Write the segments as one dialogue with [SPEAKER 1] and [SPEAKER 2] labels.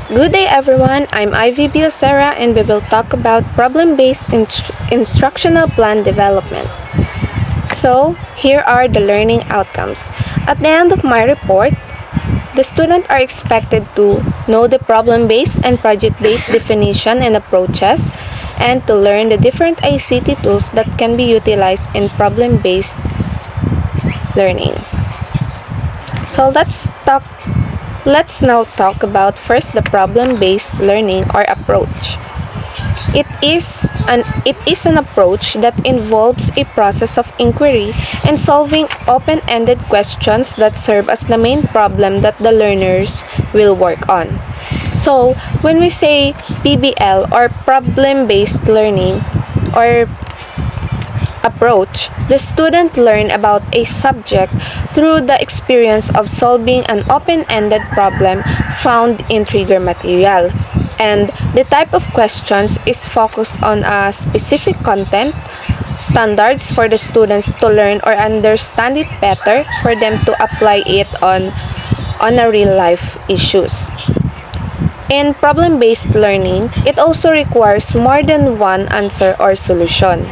[SPEAKER 1] Good day everyone, I'm OCERA and we will talk about problem-based instructional plan development. So, here are the learning outcomes. At the end of my report, the students are expected to know the problem-based and project-based definition and approaches, and to learn the different ICT tools that can be utilized in problem-based learning. So let's now talk about first the problem-based learning or approach. It is an approach that involves a process of inquiry and solving open-ended questions that serve as the main problem that the learners will work on. So, when we say PBL or problem-based learning or approach, the student learn about a subject through the experience of solving an open-ended problem found in trigger material. And the type of questions is focused on a specific content, standards for the students to learn or understand it better for them to apply it on a real life issues. In problem-based learning, it also requires more than one answer or solution.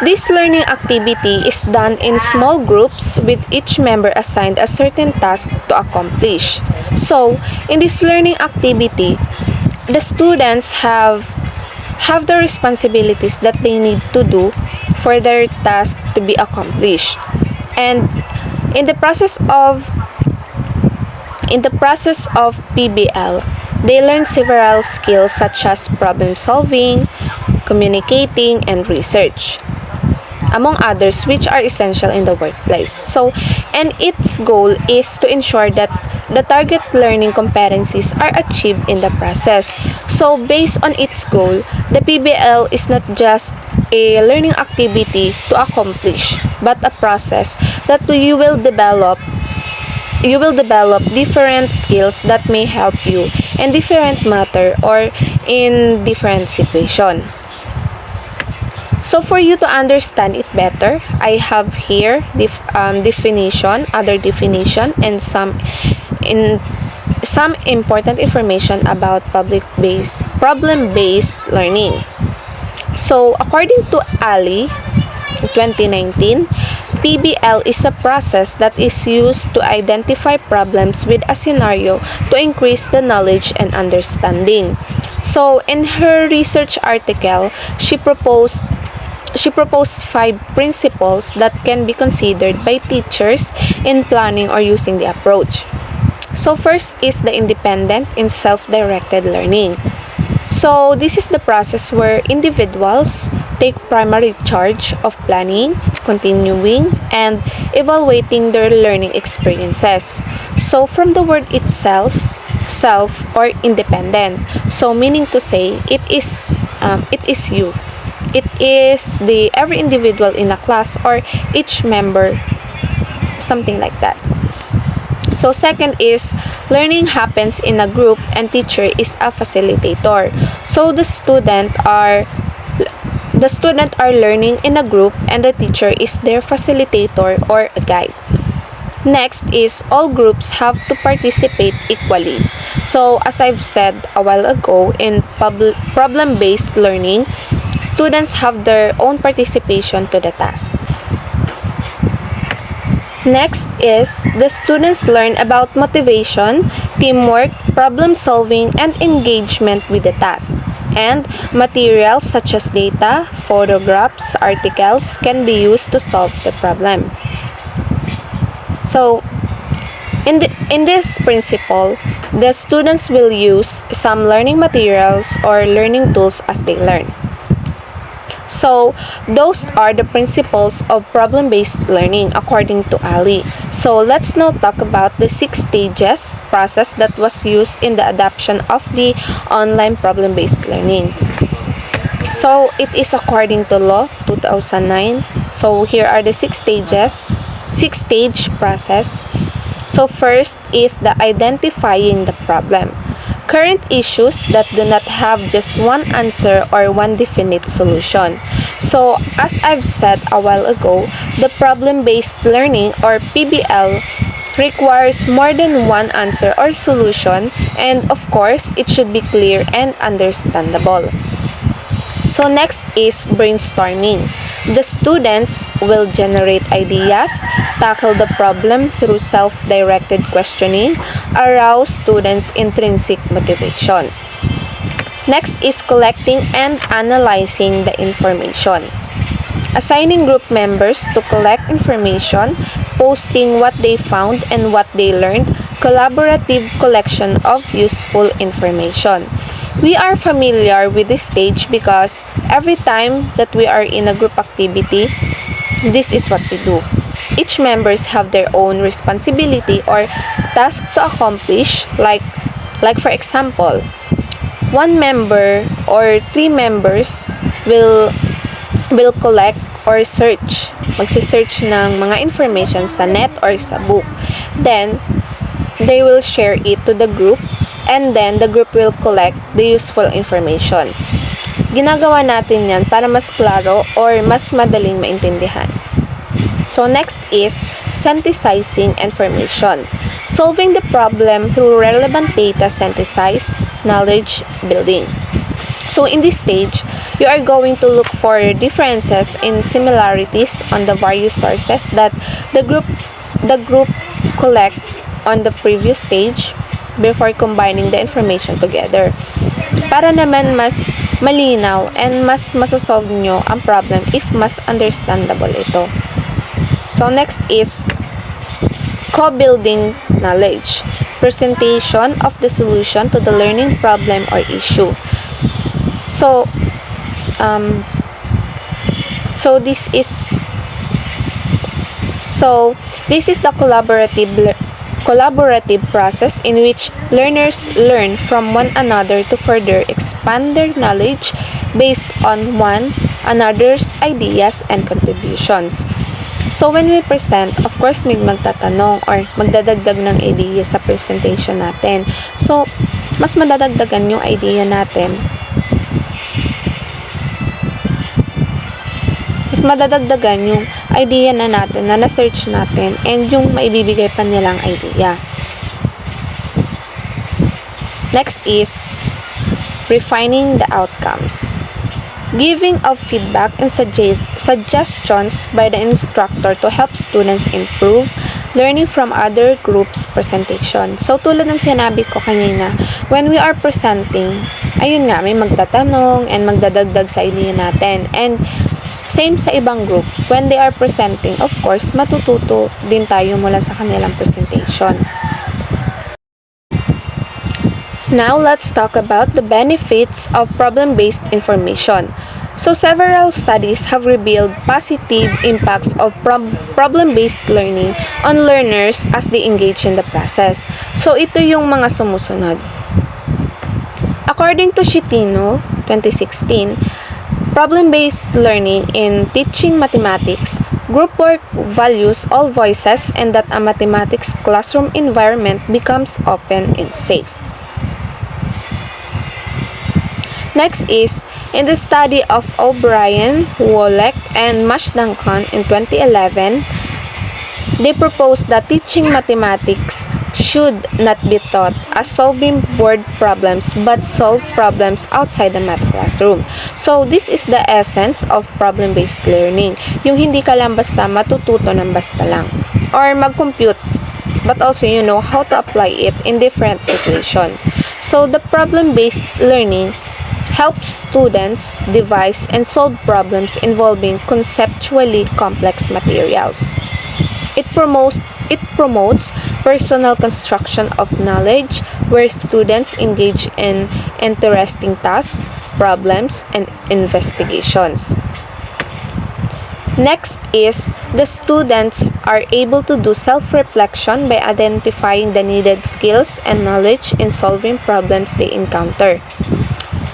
[SPEAKER 1] This learning activity is done in small groups with each member assigned a certain task to accomplish. So, in this learning activity, the students have the responsibilities that they need to do for their task to be accomplished. And in the process of PBL, they learn several skills such as problem solving, communicating, and research, among others, which are essential in the workplace. So, and its goal is to ensure that the target learning competencies are achieved in the process. So, based on its goal, the PBL is not just a learning activity to accomplish, but a process that you will develop different skills that may help you in different matter or in different situation. So for you to understand it better, I have here other definition, and some important information about problem-based learning. So according to Ali, 2019, PBL is a process that is used to identify problems with a scenario to increase the knowledge and understanding. So in her research article, she proposed 5 principles that can be considered by teachers in planning or using the approach. So first is the independent and self-directed learning. So this is the process where individuals take primary charge of planning, continuing, and evaluating their learning experiences. So from the word itself, self or independent, so meaning to say it is you. It is every individual in a class or each member, something like that. So second is learning happens in a group and teacher is a facilitator. So the student are learning in a group and the teacher is their facilitator or a guide. Next is all groups have to participate equally. So as I've said a while ago, in problem-based learning, students have their own participation to the task. Next is the students learn about motivation, teamwork, problem solving, and engagement with the task. And materials such as data, photographs, articles can be used to solve the problem. So, in this principle, the students will use some learning materials or learning tools as they learn. So, those are the principles of problem-based learning according to Ali. So, let's now talk about the 6 stages process that was used in the adoption of the online problem-based learning. So, it is according to law 2009. So, here are the 6 stage process. So, first is the identifying the problem. Current issues that do not have just one answer or one definite solution. So, as I've said a while ago, the problem-based learning or PBL requires more than one answer or solution, and of course, it should be clear and understandable. So next is brainstorming. The students will generate ideas, tackle the problem through self-directed questioning, arouse students' intrinsic motivation. Next is collecting and analyzing the information. Assigning group members to collect information, posting what they found and what they learned, collaborative collection of useful information. We are familiar with this stage because every time that we are in a group activity, this is what we do. Each members have their own responsibility or task to accomplish, like for example, one member or three members will collect or search. Magse-search ng mga information sa net or sa book. Then, they will share it to the group and then the group will collect the useful information. Ginagawa natin yan para mas klaro or mas madaling maintindihan. So, next is synthesizing information. Solving the problem through relevant data synthesis, knowledge building. So, in this stage, you are going to look for differences in similarities on the various sources that the group collect on the previous stage before combining the information together. Para naman mas malinaw and mas masosolve nyo ang problem if mas understandable ito. So, next is co-building knowledge. Presentation of the solution to the learning problem or issue. So this is the collaborative process in which learners learn from one another to further expand their knowledge based on one another's ideas and contributions. So when we present, of course may magtatanong or magdadagdag ng idea sa presentation natin. So mas madadagdagan yung idea natin. Mas madadagdagan yung idea na natin, na na-search natin, and yung maibibigay pa nilang idea. Next is refining the outcomes. Giving of feedback and suggestions by the instructor to help students improve, learning from other groups' presentation. So, tulad ng sinabi ko kanina, when we are presenting, ayun nga, may magtatanong and magdadagdag sa idea natin. And same sa ibang group, when they are presenting, of course, matututo din tayo mula sa kanilang presentation. Now, let's talk about the benefits of problem-based information. So, several studies have revealed positive impacts of problem-based learning on learners as they engage in the process. So, ito yung mga sumusunod. According to Shitino, 2016, problem-based learning in teaching mathematics, group work values all voices and that a mathematics classroom environment becomes open and safe. Next is, in the study of O'Brien, Wolek, and Duncan in 2011, they proposed that teaching mathematics should not be taught as solving board problems but solve problems outside the math classroom. So, this is the essence of problem-based learning. Yung hindi ka lang basta matututo ng basta lang. Or mag-compute, but also you know how to apply it in different situations. So, the problem-based learning helps students devise and solve problems involving conceptually complex materials. It promotes personal construction of knowledge where students engage in interesting tasks, problems, and investigations. Next is, the students are able to do self-reflection by identifying the needed skills and knowledge in solving problems they encounter.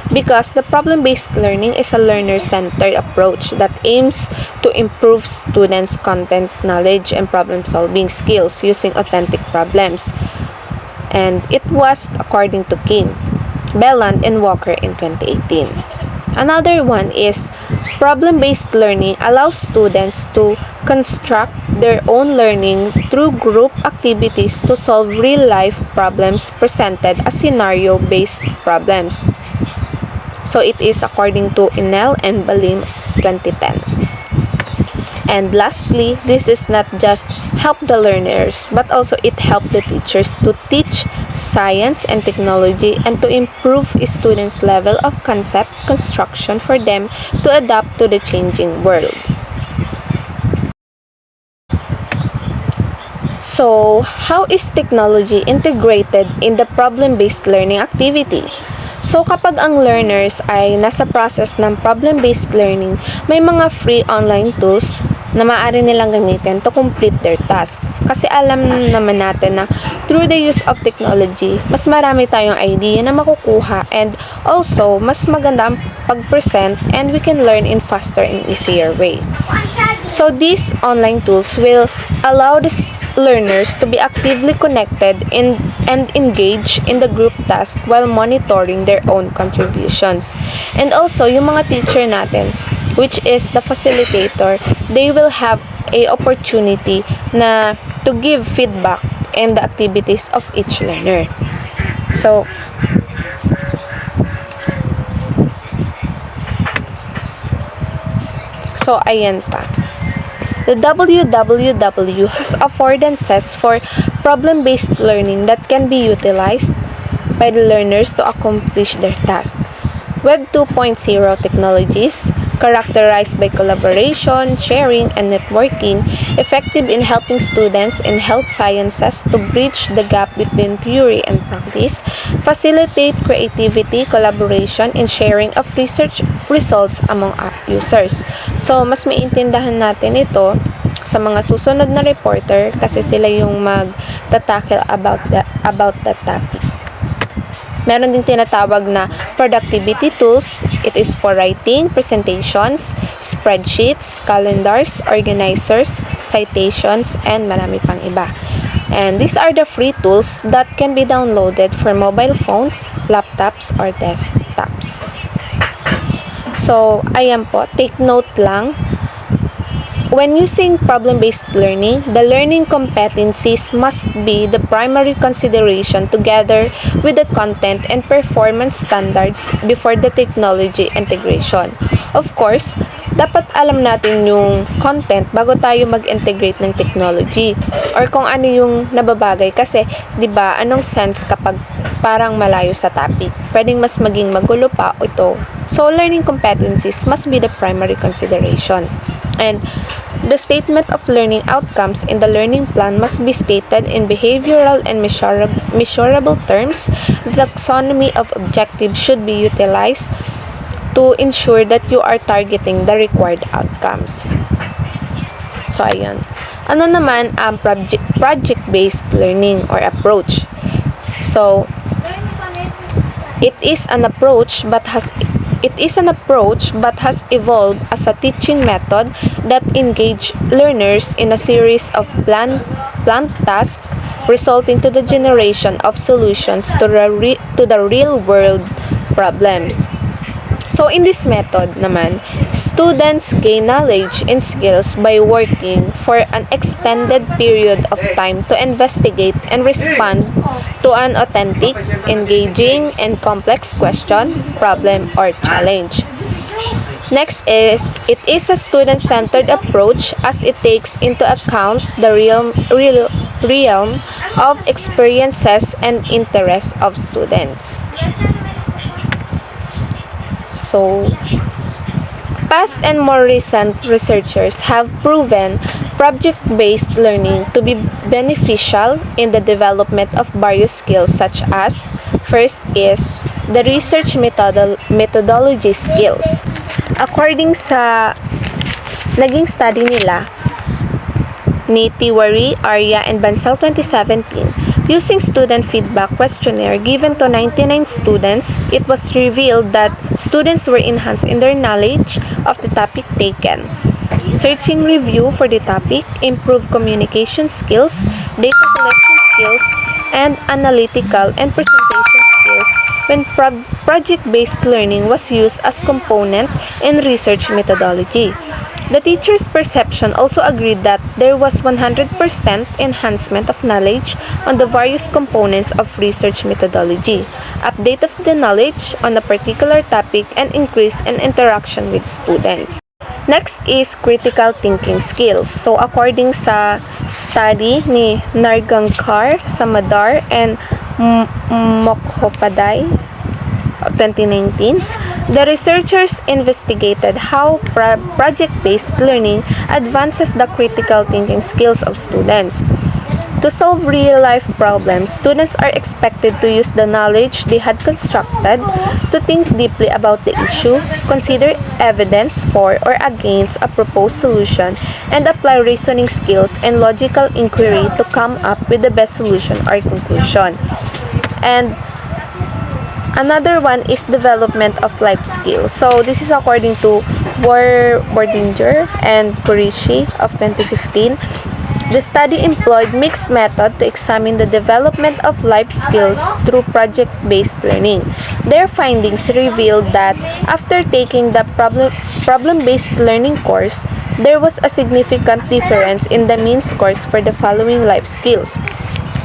[SPEAKER 1] Because the problem-based learning is a learner-centered approach that aims to improve students' content knowledge and problem-solving skills using authentic problems. And it was according to Kim, Belland, and Walker in 2018. Another one is Problem-based learning allows students to construct their own learning through group activities to solve real-life problems presented as scenario-based problems. So it is according to Inel and Balim 2010. And lastly, this is not just help the learners, but also it helped the teachers to teach science and technology and to improve students' level of concept construction for them to adapt to the changing world. So, how is technology integrated in the problem-based learning activity? So, kapag ang learners ay nasa process ng problem-based learning, may mga free online tools na maaari nilang gamitin to complete their task. Kasi alam naman natin na through the use of technology, mas marami tayong idea na makukuha and also, mas maganda ang pag-present and we can learn in faster and easier way. So, these online tools will allow the learners to be actively connected and engage in the group task while monitoring their own contributions. And also, yung mga teacher natin, which is the facilitator, they will have a opportunity na to give feedback in the activities of each learner. So ayan pa. The WWW has affordances for problem-based learning that can be utilized by the learners to accomplish their task. Web 2.0 technologies, characterized by collaboration, sharing, and networking, effective in helping students in health sciences to bridge the gap between theory and practice, facilitate creativity, collaboration, and sharing of research results among users. So, mas maintindahan natin ito sa mga susunod na reporter kasi sila yung mag-tackle about that topic. Meron din tinatawag na productivity tools. It is for writing, presentations, spreadsheets, calendars, organizers, citations, and marami pang iba. And these are the free tools that can be downloaded for mobile phones, laptops, or desktops. So, ayan po, take note lang. When using problem-based learning, the learning competencies must be the primary consideration together with the content and performance standards before the technology integration. Of course, dapat alam natin yung content bago tayo mag-integrate ng technology or kung ano yung nababagay kasi 'di ba anong sense kapag parang malayo sa topic. Pwedeng mas maging magulo pa ito. So, learning competencies must be the primary consideration. And the statement of learning outcomes in the learning plan must be stated in behavioral and measurable terms. The taxonomy of objectives should be utilized to ensure that you are targeting the required outcomes. So, ayun. Ano naman ang project-based learning or approach? So, it is an approach but has evolved as a teaching method that engage learners in a series of planned tasks resulting to the generation of solutions to the real world problems. So in this method naman, students gain knowledge and skills by working for an extended period of time to investigate and respond to an authentic, engaging, and complex question, problem, or challenge. Next is, it is a student-centered approach as it takes into account the realm of experiences and interests of students. So, past and more recent researchers have proven project-based learning to be beneficial in the development of various skills such as, first is, the research methodology skills. According sa naging study nila ni Tiwari, Arya, and Bansal 2017, using student feedback questionnaire given to 99 students, it was revealed that students were enhanced in their knowledge of the topic taken. Searching review for the topic, improved communication skills, data collection skills, and analytical and presentation skills when project-based learning was used as component in research methodology. The teacher's perception also agreed that there was 100% enhancement of knowledge on the various components of research methodology, update of the knowledge on a particular topic, and increase in interaction with students. Next is critical thinking skills. So, according sa study ni Nargankar, Samadar, and Mokhopadhyay, 2019, the researchers investigated how project-based learning advances the critical thinking skills of students. To solve real-life problems, students are expected to use the knowledge they had constructed to think deeply about the issue, consider evidence for or against a proposed solution, and apply reasoning skills and logical inquiry to come up with the best solution or conclusion. And another one is development of life skills. So this is according to Bordinger and Kurishi of 2015. The study employed mixed method to examine the development of life skills through project-based learning. Their findings revealed that after taking the problem-based learning course, there was a significant difference in the mean scores for the following life skills.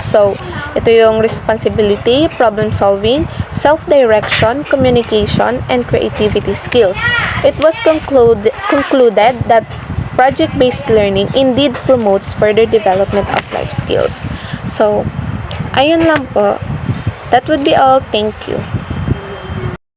[SPEAKER 1] So, ito yung responsibility, problem solving, self-direction, communication, and creativity skills. It was concluded that project-based learning indeed promotes further development of life skills. So, ayun lang po. That would be all. Thank you.